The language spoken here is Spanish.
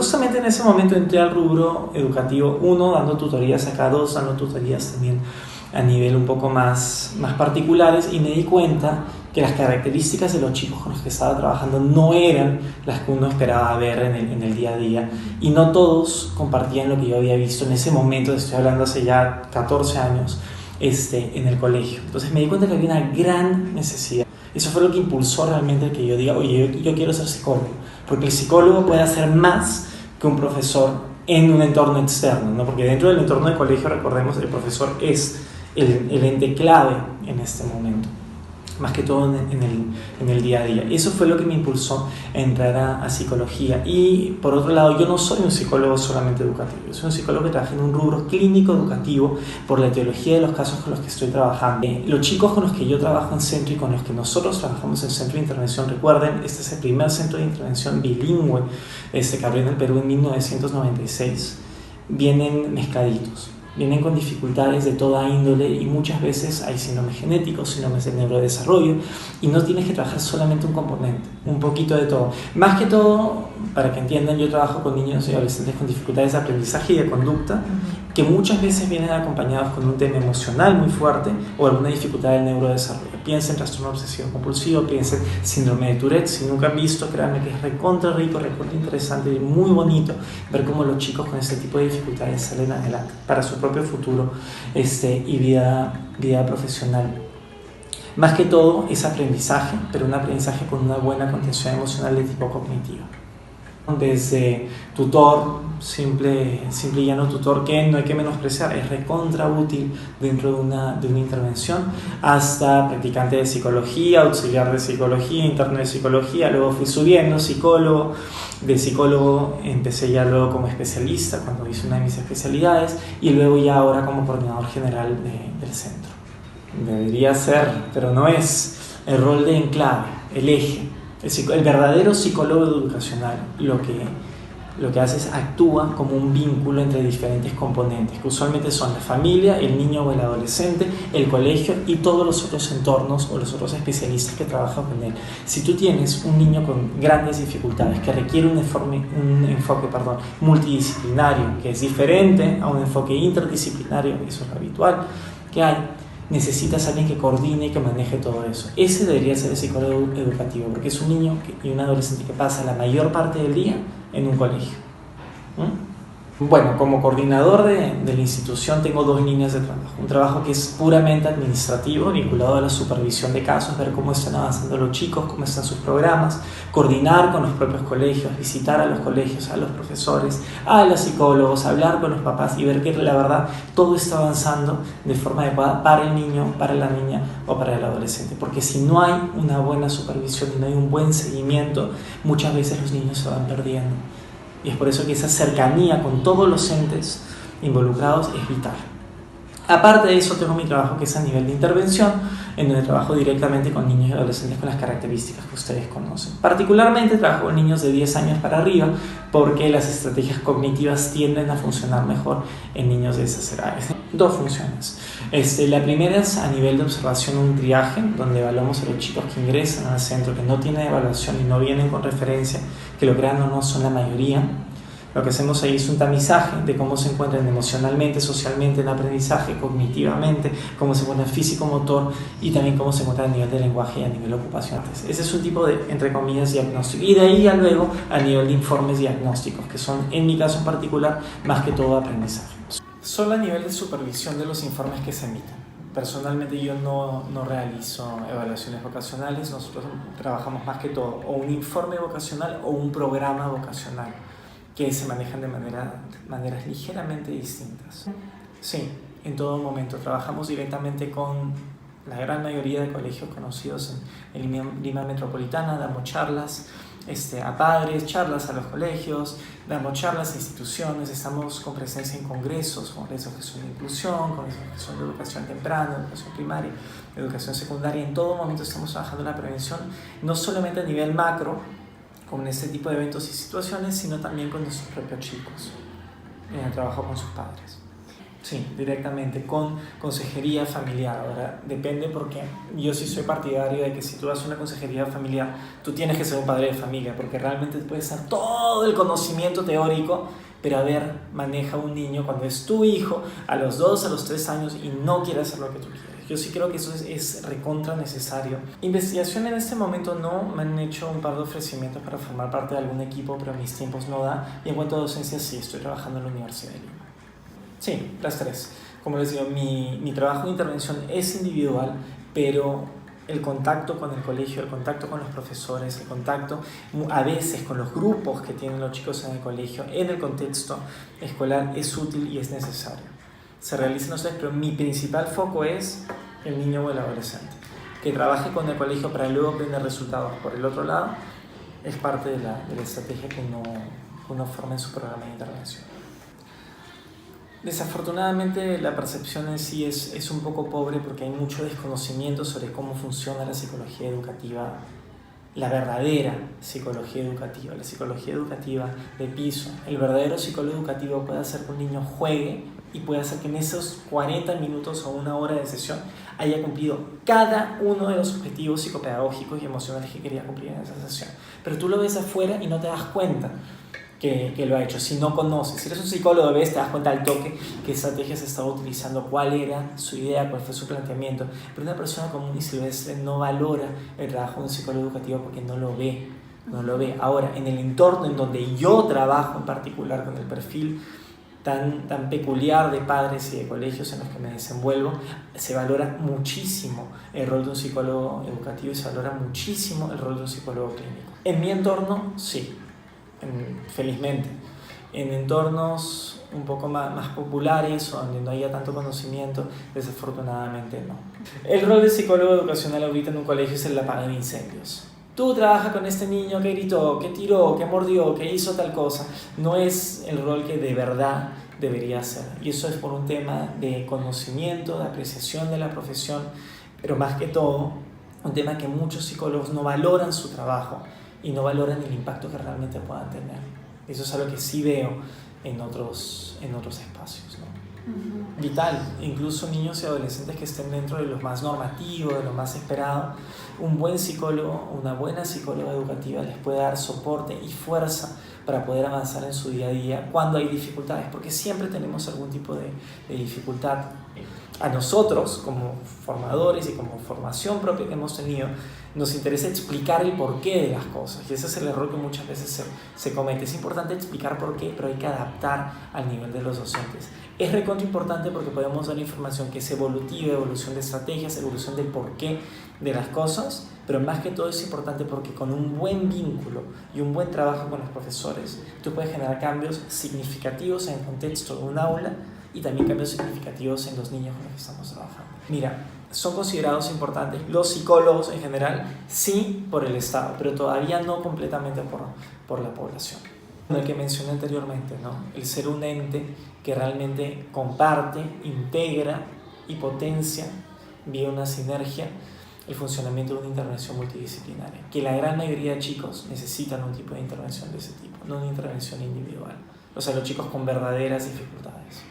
justamente en ese momento entré al rubro educativo, uno, dando tutorías acá, dos, dando tutorías también a nivel un poco más particulares, y me di cuenta que las características de los chicos con los que estaba trabajando no eran las que uno esperaba ver en el día a día, y no todos compartían lo que yo había visto en ese momento, estoy hablando hace ya 14 años, en el colegio. Entonces me di cuenta que había una gran necesidad. Eso fue lo que impulsó realmente que yo diga, oye, yo quiero ser psicólogo, porque el psicólogo puede hacer más que un profesor en un entorno externo, ¿no? Porque dentro del entorno de colegio, recordemos, el profesor es el ente clave en este momento, más que todo en el día a día. Eso fue lo que me impulsó a entrar a psicología. Y por otro lado, yo no soy un psicólogo solamente educativo, yo soy un psicólogo que trabaja en un rubro clínico educativo por la etiología de los casos con los que estoy trabajando. Los chicos con los que yo trabajo en centro y con los que nosotros trabajamos en centro de intervención, recuerden, este es el primer centro de intervención bilingüe que abrió en el Perú en 1996, vienen mezcladitos. Vienen con dificultades de toda índole y muchas veces hay síndromes genéticos, síndromes del neurodesarrollo, y no tienes que trabajar solamente un componente, un poquito de todo. Más que todo, para que entiendan, yo trabajo con niños y adolescentes con dificultades de aprendizaje y de conducta, que muchas veces vienen acompañados con un tema emocional muy fuerte o alguna dificultad del neurodesarrollo. Piensen trastorno obsesivo compulsivo, piensen síndrome de Tourette. Si nunca han visto, créanme que es recontra rico, recontra interesante y muy bonito ver cómo los chicos con este tipo de dificultades salen adelante para su propio futuro y vida profesional. Más que todo es aprendizaje, pero un aprendizaje con una buena contención emocional de tipo cognitivo. Desde tutor, simple y llano tutor, que no hay que menospreciar, es recontra útil dentro de una intervención, hasta practicante de psicología, auxiliar de psicología, interno de psicología, luego fui subiendo, psicólogo, de psicólogo empecé ya luego como especialista cuando hice una de mis especialidades, y luego ya ahora como coordinador general del centro. Debería ser, pero no es, el rol de enclave, el eje. El verdadero psicólogo educacional lo que hace es actúa como un vínculo entre diferentes componentes, que usualmente son la familia, el niño o el adolescente, el colegio y todos los otros entornos o los otros especialistas que trabajan con él. Si tú tienes un niño con grandes dificultades que requiere un enfoque multidisciplinario, que es diferente a un enfoque interdisciplinario, eso es lo habitual que hay, necesitas a alguien que coordine y que maneje todo eso. Ese debería ser el psicólogo educativo, porque es un niño y un adolescente que pasa la mayor parte del día en un colegio. Bueno, como coordinador de la institución tengo dos líneas de trabajo. Un trabajo que es puramente administrativo, vinculado a la supervisión de casos, ver cómo están avanzando los chicos, cómo están sus programas, coordinar con los propios colegios, visitar a los colegios, a los profesores, a los psicólogos, hablar con los papás y ver que la verdad todo está avanzando de forma adecuada para el niño, para la niña o para el adolescente. Porque si no hay una buena supervisión y no hay un buen seguimiento, muchas veces los niños se van perdiendo. Y es por eso que esa cercanía con todos los entes involucrados es vital. Aparte de eso, tengo mi trabajo que es a nivel de intervención, en donde trabajo directamente con niños y adolescentes con las características que ustedes conocen. Particularmente trabajo con niños de 10 años para arriba, porque las estrategias cognitivas tienden a funcionar mejor en niños de esas edades. Dos funciones. La primera es a nivel de observación, un triaje, donde evaluamos a los chicos que ingresan al centro, que no tienen evaluación y no vienen con referencia, que lo crean o no son la mayoría. Lo que hacemos ahí es un tamizaje de cómo se encuentran emocionalmente, socialmente, en aprendizaje, cognitivamente, cómo se encuentran físico-motor y también cómo se encuentran a nivel de lenguaje y a nivel ocupacional. Ese es un tipo de, entre comillas, diagnóstico. Y de ahí ya luego a nivel de informes diagnósticos, que son, en mi caso en particular, más que todo aprendizaje. Solo a nivel de supervisión de los informes que se emiten. Personalmente yo no realizo evaluaciones vocacionales, nosotros trabajamos más que todo o un informe vocacional o un programa vocacional, que se manejan de maneras ligeramente distintas. Sí, en todo momento. Trabajamos directamente con la gran mayoría de colegios conocidos en Lima Metropolitana, damos charlas a padres, charlas a los colegios, damos charlas a instituciones, estamos con presencia en congresos que son de inclusión, congresos que son de educación temprana, educación primaria, educación secundaria. En todo momento estamos trabajando en la prevención, no solamente a nivel macro, con este tipo de eventos y situaciones, sino también con nuestros propios chicos, en el trabajo con sus padres. Sí, directamente con consejería familiar. Ahora, depende porque yo sí soy partidario de que si tú das una consejería familiar, tú tienes que ser un padre de familia, porque realmente puedes dar todo el conocimiento teórico, pero a ver, maneja un niño cuando es tu hijo a los 2, a los 3 años y no quiere hacer lo que tú quieres. Yo sí creo que eso es recontra necesario. Investigación en este momento no, me han hecho un par de ofrecimientos para formar parte de algún equipo, pero mis tiempos no da. Y en cuanto a docencia, sí, estoy trabajando en la Universidad de Lima. Sí, las tres. Como les digo, mi trabajo de intervención es individual, pero el contacto con el colegio, el contacto con los profesores, el contacto a veces con los grupos que tienen los chicos en el colegio, en el contexto escolar, es útil y es necesario. Se realizan los tres, pero mi principal foco es el niño o el adolescente. Que trabaje con el colegio para luego obtener resultados por el otro lado es parte de la estrategia que uno forma en su programa de intervención. Desafortunadamente la percepción en sí es un poco pobre porque hay mucho desconocimiento sobre cómo funciona la psicología educativa, la verdadera psicología educativa, la psicología educativa de piso. El verdadero psicólogo educativo puede hacer que un niño juegue y puede hacer que en esos 40 minutos o una hora de sesión haya cumplido cada uno de los objetivos psicopedagógicos y emocionales que quería cumplir en esa sesión. Pero tú lo ves afuera y no te das cuenta que lo ha hecho. Si no conoces, si eres un psicólogo, ves, te das cuenta al toque qué estrategias estaba utilizando, cuál era su idea, cuál fue su planteamiento. Pero una persona común y silvestre no valora el trabajo de un psicólogo educativo porque no lo ve. Ahora, en el entorno en donde yo trabajo en particular con el perfil tan peculiar de padres y de colegios en los que me desenvuelvo, se valora muchísimo el rol de un psicólogo educativo y se valora muchísimo el rol de un psicólogo clínico. En mi entorno, sí. Felizmente, en entornos un poco más populares o donde no haya tanto conocimiento, desafortunadamente no. El rol de psicólogo educacional ahorita en un colegio es el apague de incendios. Tú trabajas con este niño que gritó, que tiró, que mordió, que hizo tal cosa. No es el rol que de verdad debería ser. Y eso es por un tema de conocimiento, de apreciación de la profesión, pero más que todo, un tema que muchos psicólogos no valoran su trabajo y no valoran el impacto que realmente puedan tener. Eso es algo que sí veo en otros espacios, ¿no? Uh-huh. Vital, incluso niños y adolescentes que estén dentro de lo más normativo, de lo más esperado, un buen psicólogo, una buena psicóloga educativa les puede dar soporte y fuerza para poder avanzar en su día a día cuando hay dificultades, porque siempre tenemos algún tipo de dificultad. A nosotros, como formadores y como formación propia que hemos tenido, nos interesa explicar el porqué de las cosas, y ese es el error que muchas veces se comete. Es importante explicar por qué, pero hay que adaptar al nivel de los docentes. Es recontra importante porque podemos dar información que es evolutiva, evolución de estrategias, evolución del porqué de las cosas, pero más que todo es importante porque con un buen vínculo y un buen trabajo con los profesores, tú puedes generar cambios significativos en el contexto de un aula y también cambios significativos en los niños con los que estamos trabajando. Mira, son considerados importantes los psicólogos en general, sí, por el Estado, pero todavía no completamente por la población. El que mencioné anteriormente, ¿no? El ser un ente que realmente comparte, integra y potencia vía una sinergia el funcionamiento de una intervención multidisciplinaria, que la gran mayoría de chicos necesitan un tipo de intervención de ese tipo, no una intervención individual. O sea, los chicos con verdaderas dificultades.